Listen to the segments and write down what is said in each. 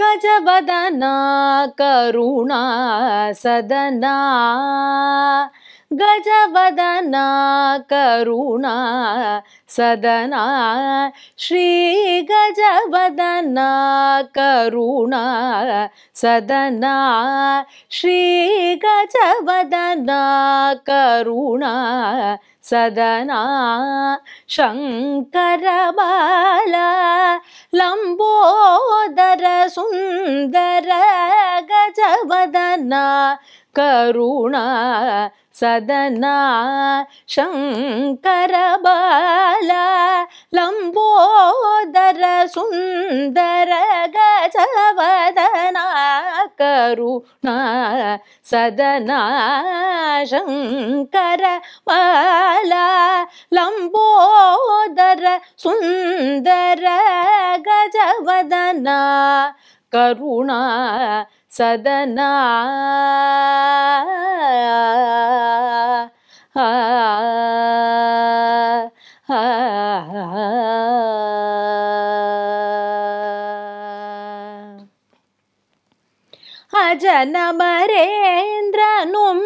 गजवदना करुणा सदना गजवदना करुणा सदना श्री गजवदना करुणा सदना श्री गजवदना करुणा सदना शंकर बाला लंबोदर सुंदर गजवदना करुणा सदना शंकर बाला लंबोदर सुंदर गजवदना करुणा सदना शंकर बाला लंबोदर सुंदर गजवदना करुणा सदना अजनमरेन्द्रनुम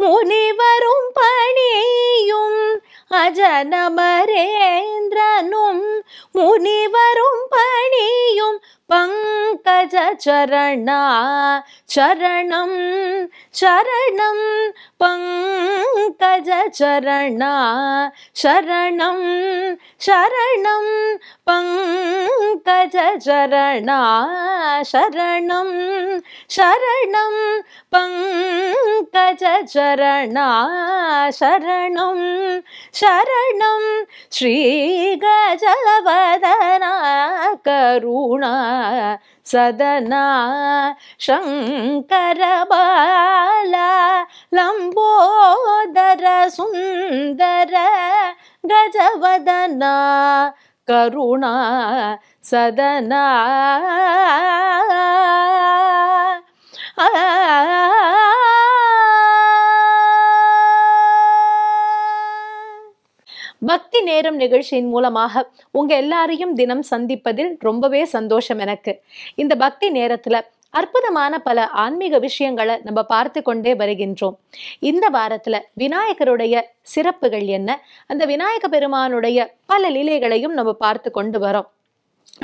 मुनिवरुम पणियुम अजनमरेन्द्रनुम मुनिवरुम पणियुम पंकज चरणा चरणं शरणं पंकज चरणा शरणं शरणं पंकज चरणा शरणं शरणं पंकज चरणा शरणं शरणं श्री गजवदना करुणा सदना शंकर बाला लंबोदर सुंदर गजवदना करुणा सदना பக்தி நேரம் நிகழ்ச்சியின் மூலமாக உங்க எல்லாரையும் தினம் சந்திப்பதில் ரொம்பவே சந்தோஷம் எனக்கு. இந்த பக்தி நேரத்துல அற்புதமான பல ஆன்மீக விஷயங்களை நம்ம பார்த்து கொண்டே வருகின்றோம். இந்த வாரத்துல விநாயகருடைய சிறப்புகள் என்ன, அந்த விநாயக பெருமானுடைய பல லீலைகளையும் நம்ம பார்த்து கொண்டு வரோம்.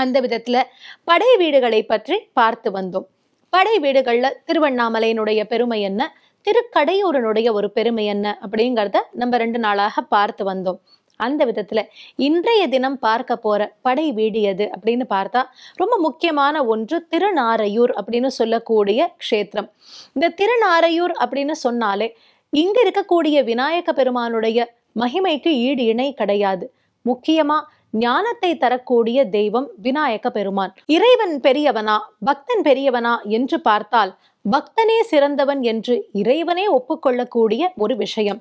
அந்த விதத்துல படை வீடுகளை பற்றி பார்த்து வந்தோம். படை வீடுகள்ல திருவண்ணாமலையினுடைய பெருமை என்ன, திருக்கடையூரனுடைய ஒரு பெருமை என்ன அப்படிங்கிறத நம்ம 2 நாளாக பார்த்து வந்தோம். அந்த விதத்துல இன்றைய தினம் பார்க்க போற படை வீடு எது அப்படின்னு பார்த்தா ரொம்ப முக்கியமான ஒன்று திருநாரையூர் அப்படின்னு சொல்லக்கூடிய க்ஷேத்திரம். இந்த திருநாரையூர் அப்படின்னு சொன்னாலே இங்க இருக்கக்கூடிய விநாயக பெருமானுடைய மகிமைக்கு ஈடு இணை கிடையாது. முக்கியமா ஞானத்தை தரக்கூடிய தெய்வம் விநாயக பெருமான். இறைவன் பெரியவனா பக்தன் பெரியவனா என்று பார்த்தால் பக்தனே சிறந்தவன் என்று இறைவனே ஒப்புக்கொள்ளக்கூடிய ஒரு விஷயம்.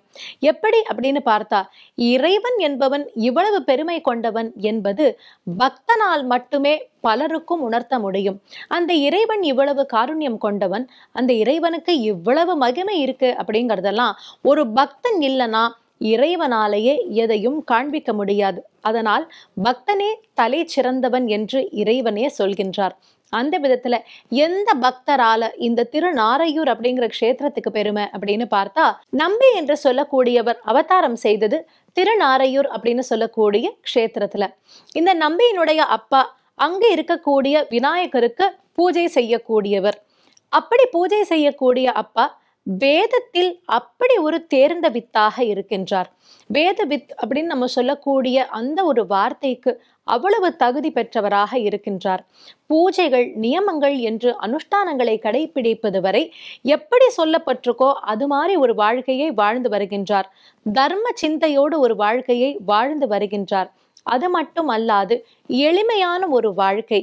எப்படி அப்படின்னு பார்த்தா இறைவன் என்பவன் இவ்வளவு பெருமை கொண்டவன் என்பது பக்தனால் மட்டுமே பலருக்கும் உணர்த்த முடியும். அந்த இறைவன் இவ்வளவு காருண்யம் கொண்டவன், அந்த இறைவனுக்கு இவ்வளவு மகிமை இருக்கு அப்படிங்கிறதெல்லாம் ஒரு பக்தன் இல்லைன்னா இறைவனாலேயே எதையும் காண்பிக்க முடியாது. அதனால் பக்தனே தலை சிறந்தவன் என்று இறைவனே சொல்கின்றார். அந்த விதத்துல எந்த பக்தரால இந்த திருநாரையூர் அப்படிங்கிற க்ஷேத்திரத்துக்கு பெருமை அப்படின்னு பார்த்தா நம்பி என்று சொல்லக்கூடியவர் அவதாரம் செய்தது திருநாரையூர் அப்படின்னு சொல்லக்கூடிய க்ஷேத்திரத்துல. இந்த நம்பியினுடைய அப்பா அங்க இருக்கக்கூடிய விநாயகருக்கு பூஜை செய்யக்கூடியவர். அப்படி பூஜை செய்யக்கூடிய அப்பா வேதத்தில் அப்படி ஒரு தேர்ந்த வித்தாக இருக்கின்றார். வேத வித் அப்படின்னு நம்ம சொல்லக்கூடிய அந்த ஒரு வார்த்தைக்கு அவ்வளவு தகுதி பெற்றவராக இருக்கின்றார். பூஜைகள் நியமங்கள் என்று அனுஷ்டானங்களை கடைபிடிப்பது வரை எப்படி சொல்லப்பட்டிருக்கோ அது மாதிரி ஒரு வாழ்க்கையை வாழ்ந்து வருகின்றார். தர்ம சிந்தையோடு ஒரு வாழ்க்கையை வாழ்ந்து வருகின்றார். அது மட்டும் அல்லாது எளிமையான ஒரு வாழ்க்கை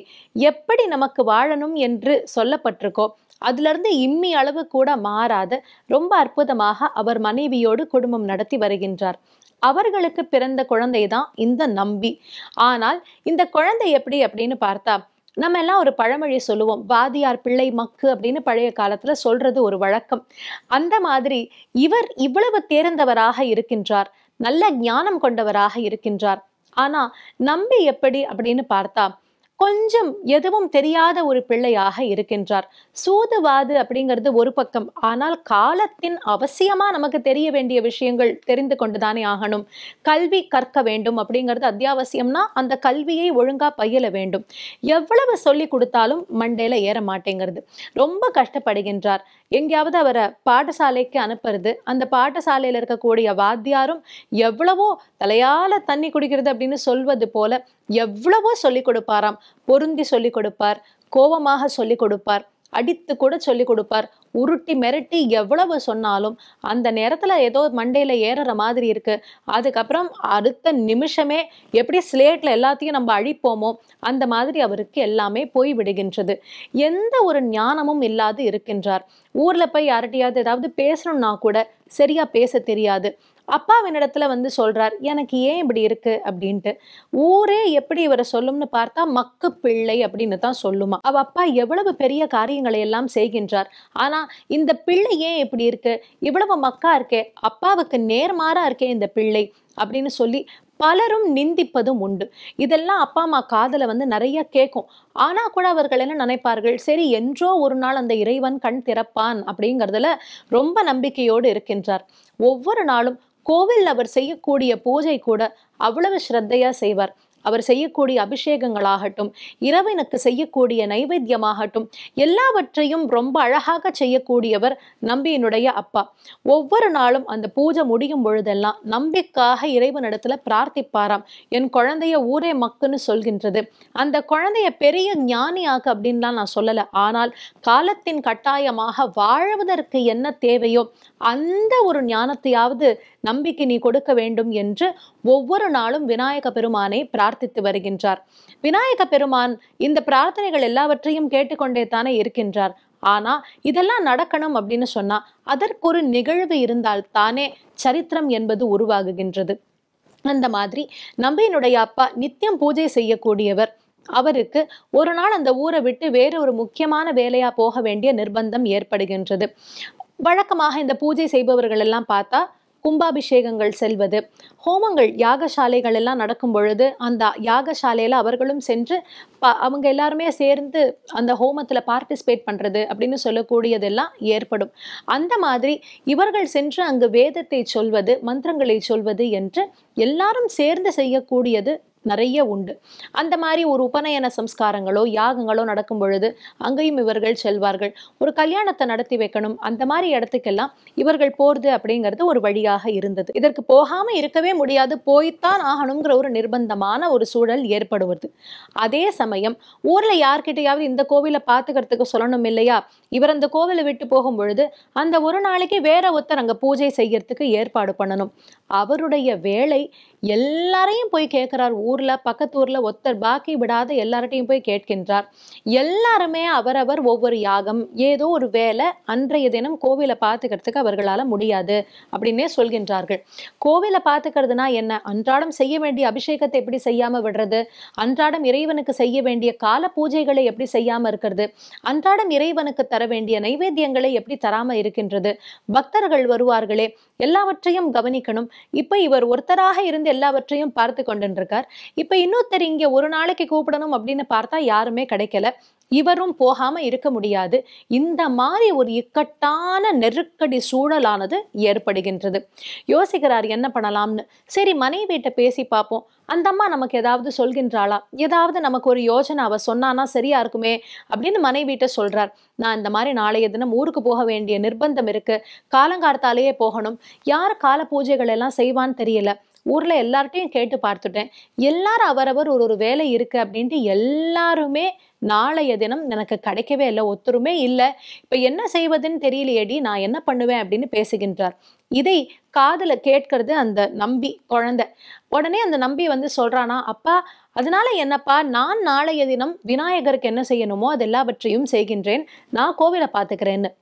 எப்படி நமக்கு வாழணும் என்று சொல்லப்பட்டிருக்கோ அதுல இருந்து இம்மி அளவு கூட மாறாத ரொம்ப அற்புதமாக அவர் மனைவியோடு குடும்பம் நடத்தி வருகின்றார். அவர்களுக்கு பிறந்த குழந்தை தான் இந்த நம்பி. ஆனால் இந்த குழந்தை எப்படி அப்படின்னு பார்த்தா நம்ம எல்லாம் ஒரு பழமொழி சொல்லுவோம், வாதியார் பிள்ளை மக்கு அப்படின்னு பழைய காலத்துல சொல்றது ஒரு வழக்கம். அந்த மாதிரி இவர் இவ்வளவு தேர்ந்தவராக இருக்கின்றார், நல்ல ஞானம் கொண்டவராக இருக்கின்றார். ஆனா நம்பி எப்படி அப்படின்னு பார்த்தா கொஞ்சம் எதுவும் தெரியாத ஒரு பிள்ளையாக இருக்கின்றார். சூதுவாது அப்படிங்கிறது ஒரு பக்கம். ஆனால் காலத்தின் அவசியமா நமக்கு தெரிய வேண்டிய விஷயங்கள் தெரிந்து கொண்டுதானே ஆகணும். கல்வி கற்க வேண்டும் அப்படிங்கிறது அத்தியாவசியம்னா அந்த கல்வியை ஒழுங்கா பயில வேண்டும். எவ்வளவு சொல்லிக் கொடுத்தாலும் மண்டையில ஏற மாட்டேங்கிறது. ரொம்ப கஷ்டப்படுகின்றார். எங்கேயாவது அவரை பாடசாலைக்கு அனுப்புறது, அந்த பாடசாலையில இருக்கக்கூடிய வாத்தியாரும் எவ்வளவோ தலையால தண்ணி குடிக்கிறது அப்படின்னு சொல்வது போல எவ்வளவோ சொல்லிக் கொடுப்பாராம். பொருந்தி சொல்லிக் கொடுப்பார், கோபமாக சொல்லிக் கொடுப்பார், அடித்து கூட சொல்லிக் கொடுப்பார். உருட்டி மிரட்டி எவ்வளவு சொன்னாலும் அந்த நேரத்துல ஏதோ மண்டையில ஏறுற மாதிரி இருக்கு. அதுக்கப்புறம் அடுத்த நிமிஷமே எப்படி ஸ்லேட்ல எல்லாத்தையும் நம்ம அழிப்போமோ அந்த மாதிரி அவருக்கு எல்லாமே போய் விடுகின்றது. எந்த ஒரு ஞானமும் இல்லாது இருக்கின்றார். ஊர்ல போய் யார்கிட்டயாவது ஏதாவது பேசணும்னா கூட சரியா பேச தெரியாது. அப்பாவினிடத்துல வந்து சொல்றார், எனக்கு ஏன் இப்படி இருக்கு அப்படின்ட்டு. ஊரே எப்படி இவரை சொல்லும்னு பார்த்தா மக்கு பிள்ளை அப்படின்னு தான் சொல்லுமா. அவ அப்பா எவ்வளவு பெரிய காரியங்களை எல்லாம் செய்கின்றார். ஆனா இந்த பிள்ளை ஏன் இப்படி இருக்கு, இவ்வளவு மக்கா இருக்கே, அப்பாவுக்கு நேர்மாறா இருக்கே இந்த பிள்ளை அப்படின்னு சொல்லி பலரும் நிந்திப்பதும் உண்டு. இதெல்லாம் அப்பா அம்மா காதுல வந்து நிறைய கேட்கும். ஆனா கூட அவர்கள் என்ன நினைப்பார்கள், சரி என்றோ ஒரு நாள் அந்த இறைவன் கண் திறப்பான் அப்படிங்கிறதுல ரொம்ப நம்பிக்கையோடு இருக்கின்றார். ஒவ்வொரு நாளும் கோவில் அவர் செய்யக்கூடிய பூஜை கூட அவ்வளவு ஸ்ரத்தையா செய்வார். அவர் செய்யக்கூடிய அபிஷேகங்களாகட்டும், இறைவனுக்கு செய்யக்கூடிய நைவேத்தியமாகட்டும், எல்லாவற்றையும் ரொம்ப அழகாக செய்யக்கூடியவர் நம்பியினுடைய அப்பா. ஒவ்வொரு நாளும் அந்த பூஜை முடியும் பொழுதெல்லாம் நம்பிக்காக இறைவனிடத்துல பிரார்த்திப்பாராம். என் குழந்தைய ஊரே மக்குன்னு சொல்கின்றது, அந்த குழந்தைய பெரிய ஞானியாக்கு அப்படின்லாம் நான் சொல்லல. ஆனால் காலத்தின் கட்டாயமாக வாழ்வதற்கு என்ன தேவையோ அந்த ஒரு ஞானத்தையாவது நம்பிக்கை நீ கொடுக்க வேண்டும் என்று ஒவ்வொரு நாளும் விநாயக பெருமானை பிரார்த்தித்து வருகின்றார். விநாயக பெருமான் இந்த பிரார்த்தனைகள் எல்லாவற்றையும் கேட்டுக்கொண்டே தானே இருக்கின்றார். ஆனா இதெல்லாம் நடக்கணும் அப்படின்னு சொன்னா அதற்கு ஒரு நிகழ்வு இருந்தால் தானே சரித்திரம் என்பது உருவாகுகின்றது. அந்த மாதிரி நம்பியினுடைய அப்பா நித்தியம் பூஜை செய்யக்கூடியவர். அவருக்கு ஒரு நாள் அந்த ஊரை விட்டு வேற ஒரு முக்கியமான வேலையா போக வேண்டிய நிர்பந்தம் ஏற்படுகின்றது. வழக்கமாக இந்த பூஜை செய்பவர்கள் எல்லாம் பார்த்தா கும்பாபிஷேகங்கள் செல்வது, ஹோமங்கள் யாகசாலைகள் எல்லாம் நடக்கும் பொழுது அந்த யாகசாலையில அவர்களும் சென்று அவங்க எல்லாருமே சேர்ந்து அந்த ஹோமத்துல பார்ட்டிசிபேட் பண்றது அப்படின்னு சொல்லக்கூடியதெல்லாம் ஏற்படும். அந்த மாதிரி இவர்கள் சென்று அங்கு வேதத்தை சொல்வது, மந்திரங்களை சொல்வது என்று எல்லாரும் சேர்ந்து செய்யக்கூடியது நிறைய உண்டு. அந்த மாதிரி ஒரு உபநயன சம்ஸ்காரங்களோ யாகங்களோ நடக்கும் பொழுது அங்கேயும் இவர்கள் செல்வார்கள். ஒரு கல்யாணத்தை நடத்தி வைக்கணும், அந்த மாதிரி இடத்துக்கெல்லாம் இவர்கள் போறது அப்படிங்கிறது ஒரு வழியாக இருந்தது. இதற்கு போகாம இருக்கவே முடியாது, போய்த்தான் ஆகணுங்கிற ஒரு நிர்பந்தமான ஒரு சூழல் ஏற்படுவது. அதே சமயம் ஊர்ல யார்கிட்டயாவது இந்த கோவிலை பார்த்துக்கிறதுக்கு சொல்லணும் இல்லையா, இவர் அந்த கோவிலை விட்டு போகும் பொழுது அந்த ஒரு நாளைக்கு வேற ஒருத்தர் அங்க பூஜை செய்யறதுக்கு ஏற்பாடு பண்ணணும். அவருடைய வேலை எல்லாரையும் போய் கேட்கிறார். ஊர்ல பக்கத்து ஊர்ல ஒருத்தர் பாக்கி விடாத எல்லார்ட்டையும் போய் கேட்கின்றார். எல்லாருமே அவரவர் ஒவ்வொரு யாகம், ஏதோ ஒரு வேலை, அன்றைய தினம் கோவிலை பார்த்துக்கிறதுக்கு அவர்களால முடியாது அப்படின்னே சொல்கின்றார்கள். கோவிலை பார்த்துக்கிறதுனா என்ன, அன்றாடம் செய்ய வேண்டிய அபிஷேகத்தை எப்படி செய்யாம விடுறது, அன்றாடம் இறைவனுக்கு செய்ய வேண்டிய கால பூஜைகளை எப்படி செய்யாம இருக்கிறது, அன்றாடம் இறைவனுக்கு தர வேண்டிய நைவேத்தியங்களை எப்படி தராம இருக்கின்றது, பக்தர்கள் வருவார்களே எல்லாவற்றையும் கவனிக்கணும். இப்ப இவர் ஒருத்தராக இருந்து எல்லாவற்றையும் பார்த்து கொண்டிருக்கார். இப்ப இன்னொருத்தர் இங்க ஒரு நாளைக்கு கூப்பிடணும் அப்படின்னு பார்த்தா யாருமே கிடைக்கல. இவரும் போகாம இருக்க முடியாது. இந்த மாதிரி ஒரு இக்கட்டான நெருக்கடி சூழலானது ஏற்படுகின்றது. யோசிக்கிறார் என்ன பண்ணலாம்னு. சரி மனைவிட்ட பேசி பார்ப்போம், அந்த அம்மா நமக்கு ஏதாவது சொல்கின்றாளா, ஏதாவது நமக்கு ஒரு யோசனை அவ சொன்னானா சரியா இருக்குமே அப்படின்னு மனைவிட்ட சொல்றார். நான் இந்த மாதிரி நாளைய தினம் ஊருக்கு போக வேண்டிய நிர்பந்தம் இருக்கு, காலங்கார்த்தாலேயே போகணும், யார் கால பூஜைகள் எல்லாம் செய்வான்னு தெரியல, ஊர்ல எல்லார்ட்டையும் கேட்டு பார்த்துட்டேன், எல்லாரும் அவரவர் ஒரு வேலை இருக்கு அப்படின்ட்டு எல்லாருமே நாளைய தினம் எனக்கு கிடைக்கவே இல்லை, ஒத்துருமே இல்லை, இப்ப என்ன செய்வதுன்னு தெரியலையேடி, நான் என்ன பண்ணுவேன் அப்படின்னு பேசுகின்றார். இதை காதுல கேட்கறது அந்த நம்பி குழந்தை. உடனே அந்த நம்பி வந்து சொல்றானா, அப்பா அதனால என்னப்பா, நான் நாளைய தினம் விநாயகருக்கு என்ன செய்யணுமோ அது எல்லாவற்றையும் செய்கின்றேன், நான் கோவிலை பார்த்துக்கிறேன்னு.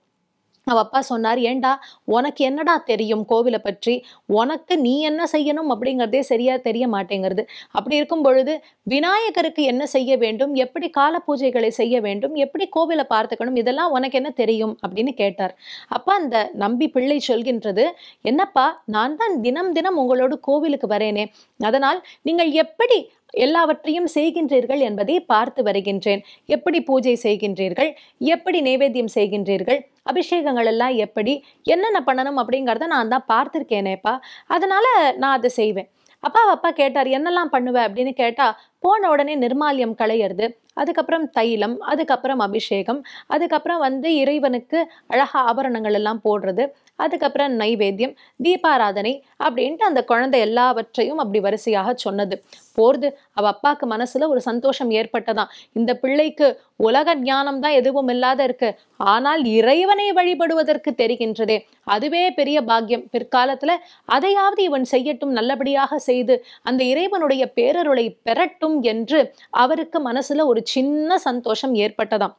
அவ அப்பா சொன்னார், ஏண்டா உனக்கு என்னடா தெரியும் கோவிலை பற்றி, உனக்கு நீ என்ன செய்யணும் அப்படிங்கிறதே சரியா தெரிய மாட்டேங்கிறது. அப்படி இருக்கும் பொழுது விநாயகருக்கு என்ன செய்ய வேண்டும், எப்படி கால பூஜைகளை செய்ய வேண்டும், எப்படி கோவிலை பார்த்துக்கணும், இதெல்லாம் உனக்கு என்ன தெரியும் அப்படின்னு கேட்டார். அப்ப அந்த நம்பி பிள்ளை சொல்கின்றது, என்னப்பா நான் தான் தினம் தினம் உங்களோட கோவிலுக்கு வரேனே, அதனால் நீங்கள் எப்படி எல்லாவற்றையும் செய்கின்றீர்கள் என்பதை பார்த்து வருகின்றேன். எப்படி பூஜை செய்கின்றீர்கள், எப்படி நைவேத்தியம் செய்கின்றீர்கள், அபிஷேகங்கள் எல்லாம் எப்படி, என்னென்ன பண்ணணும் அப்படிங்கிறத நான் தான் பார்த்திருக்கேனேப்பா, அதனால நான் அதை செய்வேன். அப்பா கேட்டார், என்னெல்லாம் பண்ணுவ அப்படின்னு கேட்டா, போன உடனே நிர்மால்யம் களையிறது, அதுக்கப்புறம் தைலம், அதுக்கப்புறம் அபிஷேகம், அதுக்கப்புறம் இறைவனுக்கு அழகா ஆபரணங்கள் எல்லாம் போடுறது, அதுக்கப்புறம் நைவேத்தியம், தீபாராதனை அப்படின்ட்டு அந்த குழந்தை எல்லாவற்றையும் அப்படி வரிசையாக சொன்னது. போறது அவ அப்பாக்கு மனசுல ஒரு சந்தோஷம் ஏற்பட்டதாம். இந்த பிள்ளைக்கு உலக ஞானம் தான் எதுவும் இல்லாத இருக்கு, ஆனால் இறைவனை வழிபடுவதற்கு தெரிகின்றதே, அதுவே பெரிய பாக்கியம். பிற்காலத்துல அதையாவது இவன் செய்யட்டும், நல்லபடியாக செய்து அந்த இறைவனுடைய பேரருளை பெறட்டும் என்று அவருக்கு மனசுல ஒரு சின்ன சந்தோஷம் ஏற்பட்டதாம்.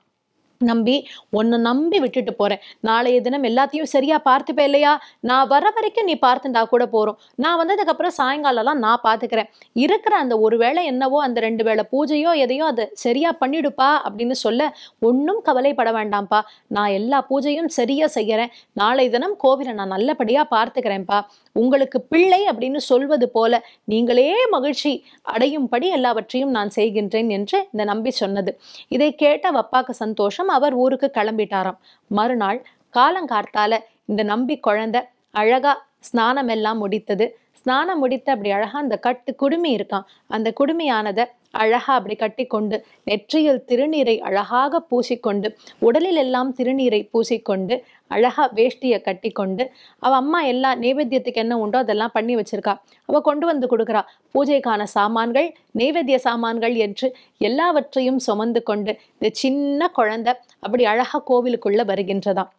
உன்னை நம்பி விட்டுட்டு போறேன், நாளைய தினம் எல்லாத்தையும் சரியா பார்த்துப்ப இல்லையா, நான் வர வரைக்கும் நீ பார்த்துட்டா கூட போறோம், நான் வந்ததுக்கு அப்புறம் சாயங்காலம்லாம் நான் பாத்துக்கிறேன், இருக்கிற அந்த ஒரு வேளை என்னவோ அந்த 2 வேளை பூஜையோ எதையோ அதை சரியா பண்ணிடுப்பா அப்படின்னு சொல்ல, ஒன்னும் கவலைப்பட வேண்டாம்ப்பா, நான் எல்லா பூஜையும் சரியா செய்யறேன், நாளை தினம் கோவிலை நான் நல்லபடியா பார்த்துக்கிறேன்ப்பா, உங்களுக்கு பிள்ளை அப்படின்னு சொல்வது போல நீங்களே மகிழ்ச்சி அடையும்படி எல்லாவற்றையும் நான் செய்கின்றேன் என்று இந்த நம்பி சொன்னது. இதை கேட்ட அப்பாக்கு சந்தோஷம். அவர் ஊருக்கு கிளம்பிட்டாராம். மறுநாள் காலங்கார்த்தால இந்த நம்பி குழந்தை அழகா ஸ்நானம் எல்லாம் முடித்தது. ஸ்நானம் முடித்து அப்படி அழகா அந்த கட்டு குடுமி இருக்கான், அந்த குடுமியானதை அழகா அப்படி கட்டி கொண்டு, நெற்றியில் திருநீரை அழகாக பூசிக்கொண்டு, உடலில் எல்லாம் திருநீரை பூசிக்கொண்டு, அழகா வேஷ்டியை கட்டி கொண்டு, அவ அம்மா எல்லா நைவேத்தியத்துக்கு என்ன உண்டோ அதெல்லாம் பண்ணி வச்சிருக்கா, அவ கொண்டு வந்து கொடுக்குறா. பூஜைக்கான சாமான்கள், நைவேத்திய சாமான்கள் என்று எல்லாவற்றையும் சுமந்து கொண்டு இந்த சின்ன குழந்தை அப்படி அழகா கோவிலுக்குள்ள வருகின்றதாம்.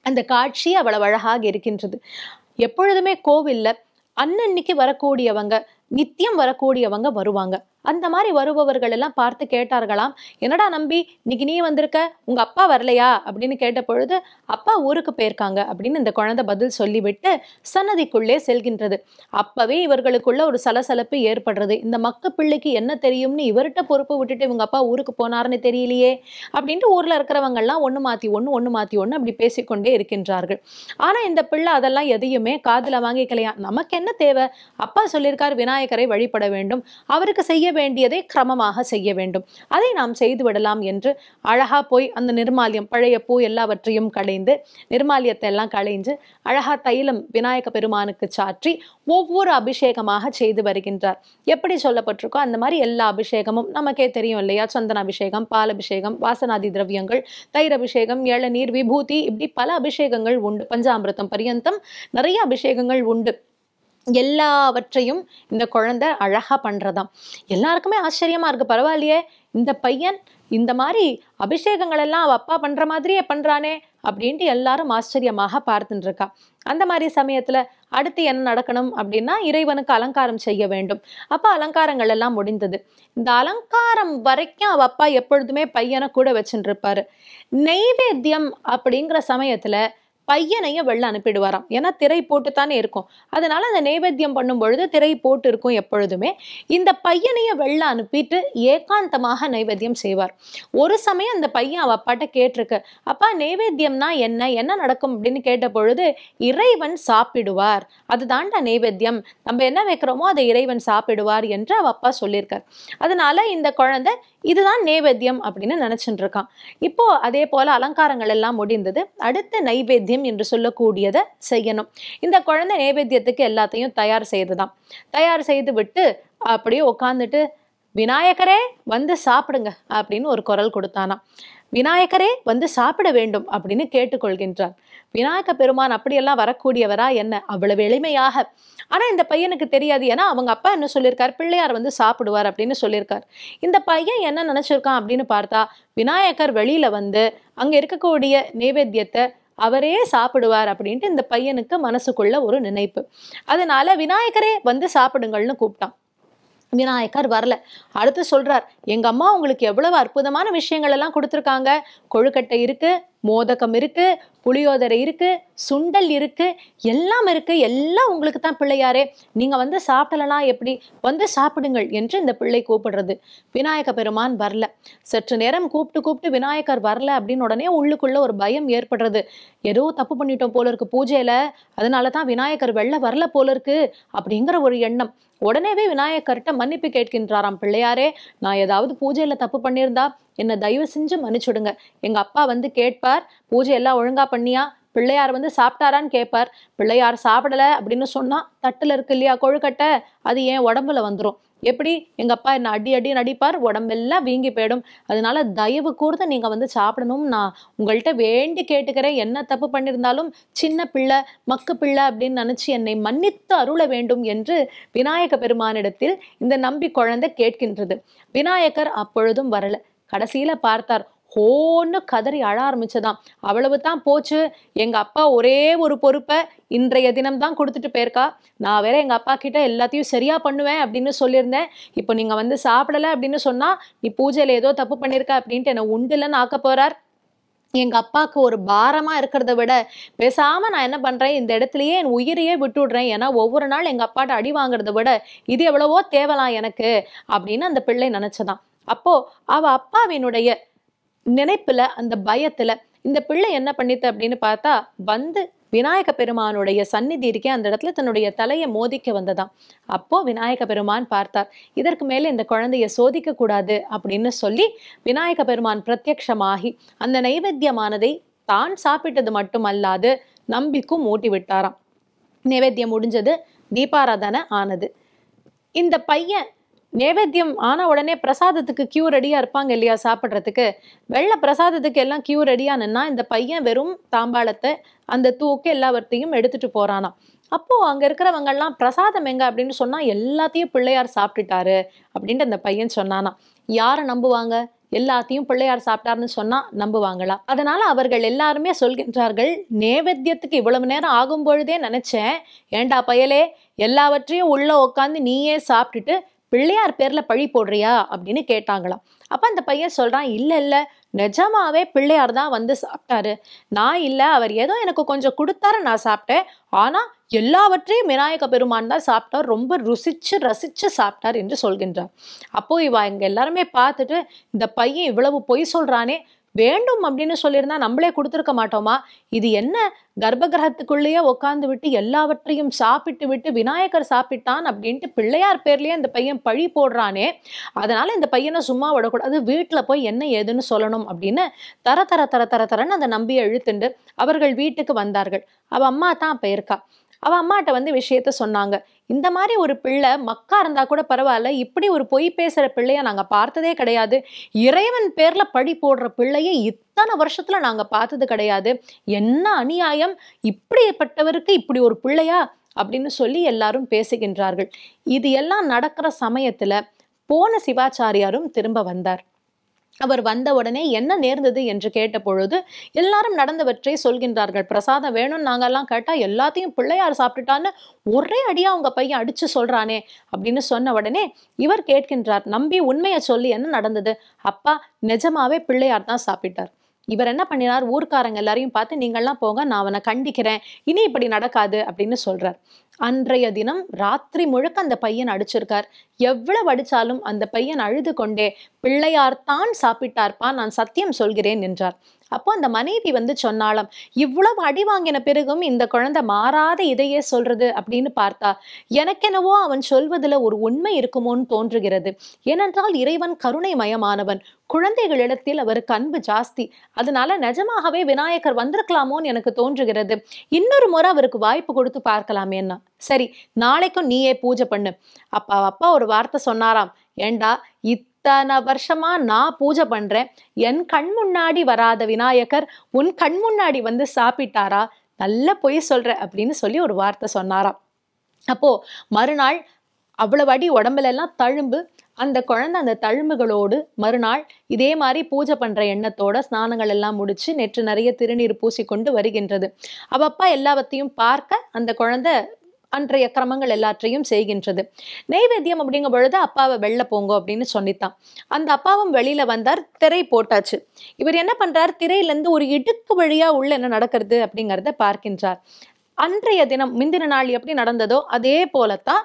அந்த காட்சி அவ்வளவு அழகாக இருக்கின்றது. எப்பொழுதுமே கோவில்ல அன்னன்னைக்கு வரக்கூடியவங்க, நித்தியம் வரக்கூடியவங்க வருவாங்க. அந்த மாதிரி வருபவர்கள் எல்லாம் பார்த்து கேட்டார்களாம், என்னடா நம்பி இன்னைக்கு நீ வந்திருக்க, உங்க அப்பா வரலையா அப்படின்னு கேட்ட பொழுது, அப்பா ஊருக்கு போயிருக்காங்க அப்படின்னு இந்த குழந்தை பதில் சொல்லிவிட்டு சன்னதிக்குள்ளே செல்கின்றது. அப்பவே இவர்களுக்குள்ள ஒரு சலசலப்பு ஏற்படுறது. இந்த மக்க பிள்ளைக்கு என்ன தெரியும்னு இவர்கிட்ட பொறுப்பு விட்டுட்டு இவங்க அப்பா ஊருக்கு போனாருன்னு தெரியலையே அப்படின்ட்டு ஊர்ல இருக்கிறவங்க எல்லாம் ஒண்ணு மாத்தி ஒண்ணு அப்படி பேசிக்கொண்டே இருக்கின்றார்கள். ஆனா இந்த பிள்ளை அதெல்லாம் எதையுமே காதுல வாங்கிக்கலையா. நமக்கு என்ன தேவை, அப்பா சொல்லியிருக்கார் விநாயகரை வழிபட வேண்டும், அவருக்கு செய்ய வேண்டியதை கிரமமாக செய்ய வேண்டும், அதை நாம் செய்து விடலாம் என்று அழகா போய் அந்த நிர்மால்யம், பழைய பூ எல்லாவற்றையும் களைந்து, நிர்மால்யத்தை எல்லாம் களைஞ்சு அழகா தைலம் விநாயக பெருமானுக்கு சாற்றி ஒவ்வொரு அபிஷேகமாக செய்து வருகின்றார். எப்படி சொல்லப்பட்டிருக்கோ அந்த மாதிரி எல்லா அபிஷேகமும் நமக்கே தெரியும் இல்லையா, சந்தன அபிஷேகம், பால் அபிஷேகம், வாசனாதி திரவியங்கள், தயிர் அபிஷேகம், இளநீர், விபூதி, இப்படி பல அபிஷேகங்கள் உண்டு. பஞ்சாமிர்தம் பரியந்தம் நிறைய அபிஷேகங்கள் உண்டு. எல்லாவற்றையும் இந்த குழந்தை அழகா பண்றதாம். எல்லாருக்குமே ஆச்சரியமா இருக்கு, பரவாயில்லையே இந்த பையன் இந்த மாதிரி அபிஷேகங்கள் எல்லாம் அவ அப்பா பண்ற மாதிரியே பண்றானே அப்படின்ட்டு எல்லாரும் ஆச்சரியமாக பார்த்துட்டு இருக்கா. அந்த மாதிரி சமயத்துல அடுத்து என்ன நடக்கணும் அப்படின்னா, இறைவனுக்கு அலங்காரம் செய்ய வேண்டும். அப்ப அலங்காரங்கள் எல்லாம் முடிந்தது. இந்த அலங்காரம் வரைக்கும் அவ அப்பா எப்பொழுதுமே பையனை கூட வச்சுட்டு இருப்பாரு. நெய்வேத்தியம் அப்படிங்கிற சமயத்துல பையனையும் வெளில அனுப்பிடுவாராம். ஏன்னா திரை போட்டுத்தானே இருக்கும், அதனால அந்த நைவேத்தியம் பண்ணும் பொழுது திரை போட்டு இருக்கும் எப்பொழுதுமே. இந்த பையனையும் வெளில அனுப்பிட்டு ஏகாந்தமாக நைவேத்தியம் செய்வார். ஒரு சமயம் அந்த பையன் அவ அப்பாட்ட கேட்டிருக்கு, அப்பா நைவேத்தியம்னா என்ன, என்ன நடக்கும் அப்படின்னு கேட்ட பொழுது, இறைவன் சாப்பிடுவார், அதுதான்டா நைவேத்தியம், நம்ம என்ன வைக்கிறோமோ அதை இறைவன் சாப்பிடுவார் என்று அவ அப்பா சொல்லியிருக்கார். அதனால இந்த குழந்தை இதுதான் நைவேத்தியம் அப்படின்னு நினைச்சுட்டு இருக்கான். இப்போ அதே போல அலங்காரங்கள் எல்லாம் முடிந்தது. அடுத்த நைவேத்தியம் என்று சொல்லக்கூடியதை செய்யணும். இந்த குழந்தை நைவேத்தியத்துக்கு எல்லாத்தையும் தயார் செய்துதான். தயார் செய்து விட்டு அப்படியே உட்காந்துட்டு, விநாயகரே வந்து சாப்பிடுங்க அப்படின்னு ஒரு குரல் கொடுத்தானா. விநாயகரே வந்து சாப்பிட வேண்டும் அப்படின்னு கேட்டுக்கொள்கின்றார். விநாயக பெருமான் அப்படியெல்லாம் வரக்கூடியவரா என்ன, அவ்வளவு எளிமையாக. ஆனா இந்த பையனுக்கு தெரியாது. ஏன்னா அவங்க அப்பா என்ன சொல்லியிருக்கார், பிள்ளையார் வந்து சாப்பிடுவார் அப்படின்னு சொல்லியிருக்கார். இந்த பையன் என்ன நினைச்சிருக்கான் அப்படின்னு பார்த்தா, விநாயகர் வெளியில வந்து அங்க இருக்கக்கூடிய நைவேத்தியத்தை அவரே சாப்பிடுவார் அப்படின்ட்டு இந்த பையனுக்கு மனசுக்குள்ள ஒரு நினைப்பு. அதனால விநாயகரே வந்து சாப்பிடுங்கள்னு கூப்பிட்டான். விநாயகர் வரல. அடுத்து சொல்றார், எங்க அம்மா உங்களுக்கு எவ்வளவு அற்புதமான விஷயங்கள் எல்லாம் கொடுத்துருக்காங்க, கொழுக்கட்டை இருக்கு, மோதகம் இருக்கு, புளியோதரை இருக்கு, சுண்டல் இருக்கு, எல்லாம் இருக்கு, எல்லாம் உங்களுக்கு தான் பிள்ளையாரே, நீங்க வந்து சாப்பிடலாம், எப்படி வந்து சாப்பிடுங்கள் என்று இந்த பிள்ளை கூப்பிடுறது. விநாயக பெருமான் வரல. சற்று நேரம் கூப்பிட்டு விநாயகர் வரல அப்படின்னு உடனே உள்ளுக்குள்ள ஒரு பயம் ஏற்படுறது. ஏதோ தப்பு பண்ணிட்டோம் போல இருக்கு பூஜையில, அதனாலதான் விநாயகர் வெளில வரல போல இருக்கு அப்படிங்கிற ஒரு எண்ணம். உடனேவே விநாயகர்கிட்ட மன்னிப்பு கேட்கின்றாராம். பிள்ளையாரே, நான் ஏதாவது பூஜையில தப்பு பண்ணியிருந்தா என்ன தயவு செஞ்சு மன்னிச்சுடுங்க. எங்க அப்பா வந்து கேட்பார், பூஜை எல்லாம் ஒழுங்கா பண்ணியா, பிள்ளையார் வந்து சாப்பிட்டாரான்னு கேட்பார். பிள்ளையார் சாப்பிடல அப்படின்னு சொன்னா தட்டுல இருக்கு இல்லையா கொழுக்கட்டை, அது என் உடம்புல வந்துடும். எப்படி எங்க அப்பா என்ன அடி அடி நடிப்பார், உடம்பெல்லாம் வீங்கி போயிடும். அதனால தயவு கூர்ந்து நீங்க வந்து சாப்பிடணும், நான் உங்கள்கிட்ட வேண்டி கேட்டுக்கிறேன். என்ன தப்பு பண்ணியிருந்தாலும் சின்ன பிள்ளை மக்கு பிள்ளை அப்படின்னு நினைச்சு என்னை மன்னித்து அருள வேண்டும் என்று விநாயக பெருமானிடத்தில் இந்த நம்பி குழந்தை கேட்கின்றது. விநாயகர் அப்பொழுதும் வரல. கடைசியில பார்த்தார், ஹோன்னு கதறி அழ ஆரம்பிச்சதாம். அவ்வளவுதான் போச்சு, எங்க அப்பா ஒரே ஒரு பொறுப்பை இன்றைய தினம் தான் கொடுத்துட்டு போயிருக்கா. நான் வேற எங்க அப்பா கிட்ட எல்லாத்தையும் சரியா பண்ணுவேன் அப்படின்னு சொல்லியிருந்தேன். இப்போ நீங்க வந்து சாப்பிடல அப்படின்னு சொன்னா நீ பூஜையில ஏதோ தப்பு பண்ணிருக்க அப்படின்ட்டு என்ன உண்டுலன்னு ஆக்க போறார். எங்க அப்பாவுக்கு ஒரு பாரமா இருக்கிறத விட பேசாம நான் என்ன பண்றேன், இந்த இடத்துலயே என் உயிரையே விட்டுடுறேன். ஏன்னா ஒவ்வொரு நாள் எங்க அப்பாட்ட அடி வாங்குறத விட இது எவ்வளவோ தேவலாம் எனக்கு அப்படின்னு அந்த பிள்ளை நினைச்சதாம். அப்போ அவ அப்பாவினுடைய நினைப்புல அந்த பயத்துல இந்த பிள்ளை என்ன பண்ணித்து அப்படின்னு பார்த்தா, வந்து விநாயக பெருமானுடைய சந்நிதி இருக்கே அந்த இடத்துல தன்னுடைய தலையை மோதிக்க வந்ததாம். அப்போ விநாயக பெருமான் பார்த்தார், இதற்கு மேல இந்த குழந்தைய சோதிக்க கூடாது அப்படின்னு சொல்லி விநாயக பெருமான் பிரத்யக்ஷமாகி அந்த நைவேத்தியமானதை தான் சாப்பிட்டது மட்டுமல்லாது நம்பிக்கும் ஊட்டி விட்டாராம். நைவேத்தியம் முடிஞ்சது, தீபாராதனை ஆனது. இந்த பையன் நைவேத்தியம் ஆன உடனே பிரசாதத்துக்கு கியூ ரெடியா இருப்பாங்க இல்லையா சாப்பிட்றதுக்கு, வெள்ளை பிரசாதத்துக்கு எல்லாம் கியூ ரெடியா நின்னா இந்த பையன் வெறும் தாம்பாளத்தை அந்த தூக்கு எல்லாவற்றையும் எடுத்துட்டு போறானாம். அப்போ அங்க இருக்கிறவங்க எல்லாம் பிரசாதம் எங்க அப்படின்னு சொன்னா எல்லாத்தையும் பிள்ளையார் சாப்பிட்டுட்டாரு அப்படின்ட்டு அந்த பையன் சொன்னானா. யாரை நம்புவாங்க? எல்லாத்தையும் பிள்ளையார் சாப்பிட்டாருன்னு சொன்னா நம்புவாங்களா? அதனால அவர்கள் எல்லாருமே சொல்கின்றார்கள், நைவேத்தியத்துக்கு இவ்வளவு நேரம் ஆகும் பொழுதே நினைச்சேன், ஏண்டா பயலே, எல்லாவற்றையும் உள்ள உட்காந்து நீயே சாப்பிட்டுட்டு பிள்ளையார் பேர்ல பழி போடுறியா அப்படின்னு கேட்டாங்களாம். அப்ப அந்த பையன் சொல்றான், இல்ல இல்ல, நிஜமாவே பிள்ளையார் தான் வந்து சாப்பிட்டாரு. நான் இல்ல, அவர் ஏதோ எனக்கு கொஞ்சம் கொடுத்தாரு, நான் சாப்பிட்டேன். ஆனா எல்லாவற்றையும் விநாயக பெருமான் தான் சாப்பிட்டார், ரொம்ப ருசிச்சு ரசிச்சு சாப்பிட்டார் என்று சொல்கின்றார். அப்போ இவ இங்க எல்லாருமே பார்த்துட்டு, இந்த பையன் இவ்வளவு பொய் சொல்றானே, வேண்டும் அப்படின்னு சொல்லியிருந்தா நம்மளே கொடுத்துருக்க மாட்டோமா? இது என்ன, கர்ப்ப கிரகத்துக்குள்ளேயே உட்கார்ந்து விட்டு எல்லாவற்றையும் சாப்பிட்டு விட்டு விநாயகர் சாப்பிட்டான் அப்படின்ட்டு பிள்ளையார் பேர்லயே இந்த பையன் பழி போடுறானே, அதனால இந்த பையனை சும்மா விடக்கூடாது, வீட்டுல போய் என்ன ஏதுன்னு சொல்லணும் அப்படின்னு தர தர தர தர தரன்னு அந்த நம்பியை இழுத்துண்டு அவர்கள் வீட்டுக்கு வந்தார்கள். அவ அம்மா தான் போயிருக்கா. அவ அம்மாட்ட வந்து விஷயத்த சொன்னாங்க. இந்த மாதிரி ஒரு பிள்ளை மக்கா இருந்தா கூட பரவாயில்ல, இப்படி ஒரு பொய் பேசுற பிள்ளைய நாங்க பார்த்ததே கிடையாது. இறைவன் பேர்ல பழி போடுற பிள்ளையை இத்தனை வருஷத்துல நாங்க பார்த்தது கிடையாது. என்ன அநியாயம், இப்படிப்பட்டவருக்கு இப்படி ஒரு பிள்ளையா அப்படின்னு சொல்லி எல்லாரும் பேசுகின்றார்கள். இது எல்லாம் நடக்கிற சமயத்துல போன சிவாச்சாரியாரும் திரும்ப வந்தார். அவர் வந்த உடனே என்ன நேர்ந்தது என்று கேட்ட பொழுது எல்லாரும் நடந்தவற்றை சொல்கின்றார்கள். பிரசாதம் வேணும்னு நாங்கெல்லாம் கேட்டா எல்லாத்தையும் பிள்ளையார் சாப்பிட்டுட்டான்னு ஒரே அடியா உங்க பையன் அடிச்சு சொல்றானே அப்படின்னு சொன்ன உடனே இவர் கேட்கின்றார், நம்பி உண்மையை சொல்லி என்ன நடந்தது? அப்பா, நிஜமாவே பிள்ளையார் தான் சாப்பிட்டார். இவர் என்ன பண்ணினார், ஊர்க்காரங்க எல்லாரையும் பார்த்து நீங்கள்லாம் போங்க, நான் அவனை கண்டிக்கிறேன், இனி இப்படி நடக்காது அப்படின்னு சொல்றார். அன்றைய தினம் ராத்திரி முழுக்க அந்த பையன் அடிச்சிருக்கார். எவ்வளவு அடிச்சாலும் அந்த பையன் அழுது கொண்டே பிள்ளையார் தான் சாப்பிட்டார்ப்பா, நான் சத்தியம் சொல்கிறேன் என்றார். அப்போ அந்த மனைவி வந்து சொன்னாலும், இவ்வளவு அடி வாங்கின பிறகும் இந்த குழந்தை மாறாத இதையே சொல்றது அப்படின்னு பார்த்தா எனக்கெனவோ அவன் சொல்வதுல ஒரு உண்மை இருக்குமோன்னு தோன்றுகிறது. ஏனென்றால் இறைவன் கருணை மயமானவன், குழந்தைகளிடத்தில் அவருக்கு அன்பு ஜாஸ்தி. அதனால நிஜமாகவே விநாயகர் வந்திருக்கலாமோன்னு எனக்கு தோன்றுகிறது. இன்னொரு முறை அவருக்கு வாய்ப்பு கொடுத்து பார்க்கலாமேன்னா. சரி, நாளைக்கும் நீயே பூஜை பண்ணு. அப்பா ஒரு வார்த்தை சொன்னாராம், ஏண்டா இத்தனை வருஷமா நான் பூஜை பண்றேன், என் கண் முன்னாடி வராத விநாயகர் உன் கண் முன்னாடி வந்து சாப்பிட்டாரா? நல்ல பொய் சொல்ற அப்படின்னு சொல்லி ஒரு வார்த்தை சொன்னாராம். அப்போ மறுநாள் அவ்வளவு அடி உடம்புல எல்லாம் தழும்பு. அந்த குழந்தை அந்த தழும்புகளோடு மறுநாள் இதே மாதிரி பூஜை பண்ற எண்ணத்தோட ஸ்நானங்கள் எல்லாம் முடிச்சு நெற்று நிறைய திருநீர் பூசிக்கொண்டு வருகின்றது. அவ அப்பா எல்லாவற்றையும் பார்க்க அந்த குழந்தை அன்றைய கிரமங்கள் எல்லாற்றையும் செய்கின்றது. நெய்வேத்தியம் அப்படிங்கும் பொழுது அப்பாவை வெளில போங்க அப்படின்னு சொல்லித்தான். அந்த அப்பாவும் வெளியில வந்தார். திரை போட்டாச்சு. இவர் என்ன பண்றார், திரையிலிருந்து ஒரு இடுக்கு வழியா உள்ள என்ன நடக்கிறது அப்படிங்கிறத பார்க்கின்றார். அன்றைய தினம் முந்தின நாள் எப்படி நடந்ததோ அதே போலத்தான்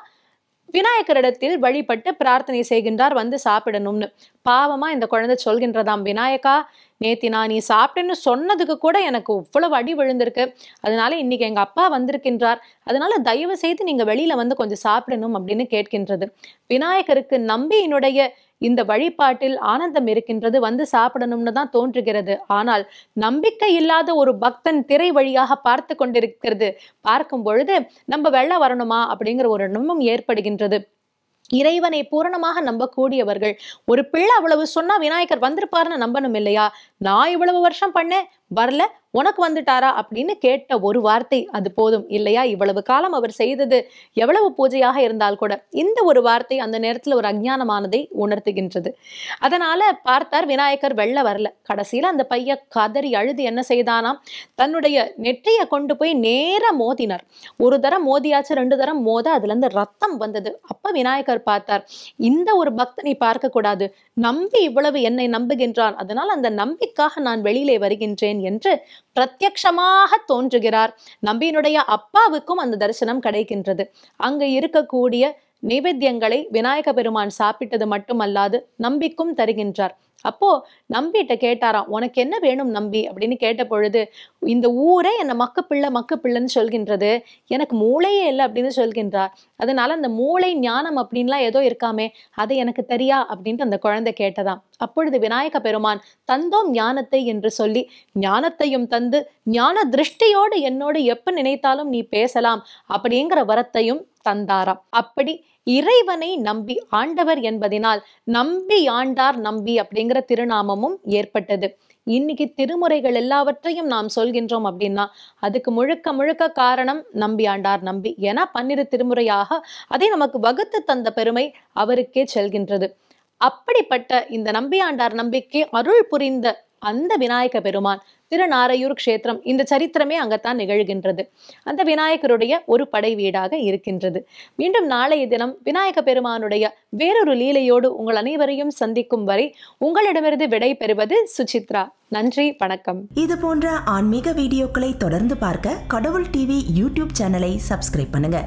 விநாயகரிடத்தில் வழிபட்டு பிரார்த்தனை செய்கின்றார், வந்து சாப்பிடணும்னு. பாவமா இந்த குழந்தை சொல்கின்றதாம், விநாயகா நேத்தி நான் நீ சாப்பிட்டேன்னு சொன்னதுக்கு கூட எனக்கு இவ்வளவு அடி விழுந்திருக்கு. அதனால இன்னைக்கு எங்க அப்பா வந்திருக்கின்றார். அதனால தயவு செய்து நீங்க வெளியில வந்து கொஞ்சம் சாப்பிடணும் அப்படின்னு கேட்கின்றது. விநாயகருக்கு நம்பியினுடைய இந்த வழிபாட்டில் ஆனந்தம் இருக்கின்றது. வந்து சாப்பிடணும்னு தான் தோன்றுகிறது. ஆனால் நம்பிக்கை இல்லாத ஒரு பக்தன் திரை வழியாக பார்த்து கொண்டிருக்கிறது பார்க்கும் பொழுது நம்ம வெள்ள வரணுமா அப்படிங்கிற ஒரு எண்ணமும் ஏற்படுகின்றது. இறைவனை பூரணமாக நம்பக்கூடியவர்கள் ஒரு பிள்ளை அவ்வளவு சொன்னா விநாயகர் வந்திருப்பாருன்னு நம்பணும் இல்லையா? நான் இவ்வளவு வருஷம் பண்ணேன் வரல, உனக்கு வந்துட்டாரா அப்படின்னு கேட்ட ஒரு வார்த்தை அது போதும் இல்லையா? இவ்வளவு காலம் அவர் செய்தது எவ்வளவு பூஜையாக இருந்தால் கூட இந்த ஒரு வார்த்தை அந்த நேரத்துல ஒரு அஞ்ஞானமானதை உணர்த்துகின்றது. அதனால பார்த்தார் விநாயகர் வெள்ள வரல. கடைசியில அந்த பையன் கதறி அழுது என்ன செய்தானாம், தன்னுடைய நெற்றியை கொண்டு போய் நேரா மோதினார். ஒரு தரம் மோதியாச்சு, 2 தரம் மோத அதுல இருந்து ரத்தம் வந்தது. அப்ப விநாயகர் பார்த்தார், இந்த ஒரு பக்தனை பார்க்க கூடாது, நம்பி இவ்வளவு என்னை நம்புகின்றான், அதனால் அந்த நம்பிக்காக நான் வெளியிலே வருகின்றேன் என்று பிரத்யக்ஷமாக தோன்றுகிறார். நம்பியினுடைய அப்பாவுக்கும் அந்த தரிசனம் கிடைக்கின்றது. அங்க இருக்கக்கூடிய நைவேத்தியங்களை விநாயக பெருமான் சாப்பிட்டது மட்டுமல்லாது நம்பிக்கும் தருகின்றார். அப்போ நம்பிட்ட கேட்டாராம், உனக்கு என்ன வேணும் நம்பி அப்படின்னு கேட்ட பொழுது, இந்த ஊரே என்ன மக்கு பிள்ளைன்னு சொல்கின்றது, எனக்கு மூளையே இல்லை அப்படின்னு சொல்கின்றார். அதனால அந்த மூளை ஞானம் அப்படின்லாம் ஏதோ இருக்காமே, அது எனக்கு தெரியா அப்படின்ட்டு அந்த குழந்தை கேட்டதாம். அப்பொழுது விநாயக பெருமான் தந்தோம் ஞானத்தை என்று சொல்லி ஞானத்தையும் தந்து ஞான திருஷ்டியோடு என்னோடு எப்ப நினைத்தாலும் நீ பேசலாம் அப்படிங்கிற வரத்தையும் தந்தாராம். அப்படி இறைவனை நம்பி ஆண்டவர் என்பதினால் நம்பி ஆண்டார் நம்பி அப்படிங்கிற திருநாமமும் ஏற்பட்டது. இன்னைக்கு திருமுறைகள் எல்லாவற்றையும் நாம் சொல்கின்றோம் அப்படின்னா அதுக்கு முழுக்க முழுக்க காரணம் நம்பி ஆண்டார் நம்பி. ஏன்னா 12 திருமுறையாக அதை நமக்கு வகுத்து தந்த பெருமை அவருக்கே செல்கின்றது. அப்படிப்பட்ட இந்த நம்பியாண்டார் நம்பிக்கை அருள் புரிந்த அந்த விநாயக பெருமான் திருநாரையூர் க்ஷேத்திரம், இந்த சரித்திரமே அங்கத்தான் நிகழ்கின்றது. அந்த விநாயகருடைய ஒரு படை வீடாக இருக்கின்றது. மீண்டும் நாளைய தினம் விநாயக பெருமானுடைய வேறொரு லீலையோடு உங்கள் அனைவரையும் சந்திக்கும் வரை உங்களிடமிருந்து விடை பெறுவது சுசித்ரா. நன்றி, வணக்கம். இது போன்ற ஆன்மீக வீடியோக்களை தொடர்ந்து பார்க்க கடவுள் டிவி யூடியூப் சேனலை சப்ஸ்கிரைப் பண்ணுங்க.